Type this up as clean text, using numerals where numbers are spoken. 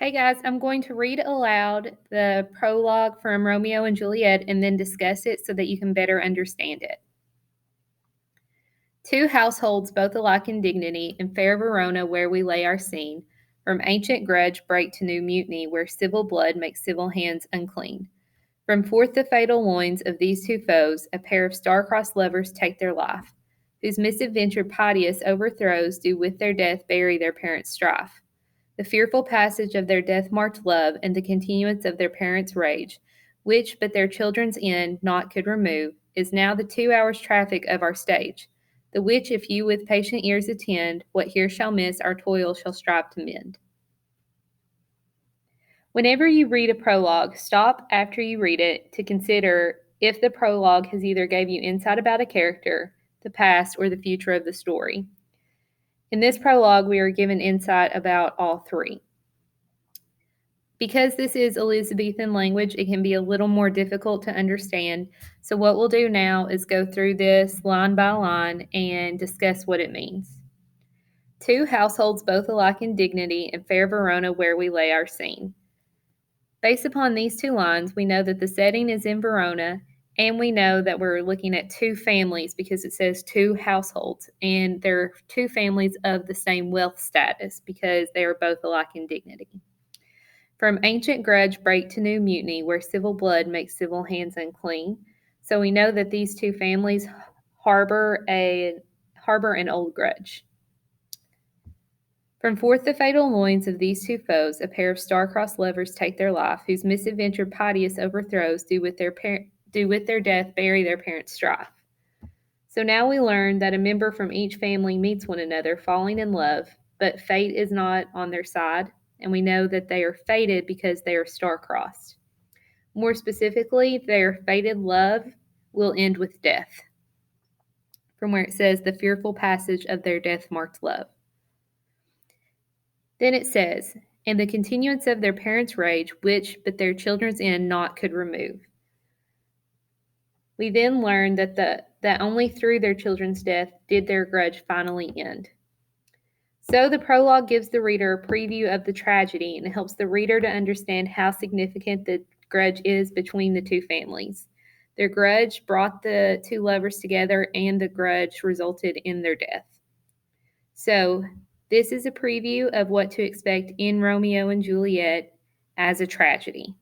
Hey guys, I'm going to read aloud the prologue from Romeo and Juliet and then discuss it so that you can better understand it. Two households, both alike in dignity, in fair Verona where we lay our scene, from ancient grudge break to new mutiny where civil blood makes civil hands unclean. From forth the fatal loins of these two foes, a pair of star-crossed lovers take their life, whose misadventure piteous overthrows do with their death bury their parents' strife. The fearful passage of their death-marked love and the continuance of their parents' rage, which but their children's end naught could remove, is now the 2 hours' traffic of our stage, the which if you with patient ears attend, what here shall miss our toil shall strive to mend. Whenever you read a prologue, stop after you read it to consider if the prologue has either gave you insight about a character, the past, or the future of the story. In this prologue, we are given insight about all three. Because this is Elizabethan language, it can be a little more difficult to understand. So what we'll do now is go through this line by line and discuss what it means. Two households, both alike in dignity, in fair Verona where we lay our scene. Based upon these two lines, we know that the setting is in Verona, and we know that we're looking at two families because it says two households, and they're two families of the same wealth status because they are both alike in dignity. From ancient grudge break to new mutiny, where civil blood makes civil hands unclean. So we know that these two families harbor an old grudge. From forth the fatal loins of these two foes, a pair of star-crossed lovers take their life, whose misadventure piteous overthrows do with their death bury their parents' strife. So now we learn that a member from each family meets one another, falling in love, but fate is not on their side, and we know that they are fated because they are star-crossed. More specifically, their fated love will end with death, from where it says the fearful passage of their death-marked love. Then it says, and the continuance of their parents' rage, which but their children's end naught could remove. We then learn that only through their children's death did their grudge finally end. So the prologue gives the reader a preview of the tragedy and helps the reader to understand how significant the grudge is between the two families. Their grudge brought the two lovers together, and the grudge resulted in their death. So this is a preview of what to expect in Romeo and Juliet as a tragedy.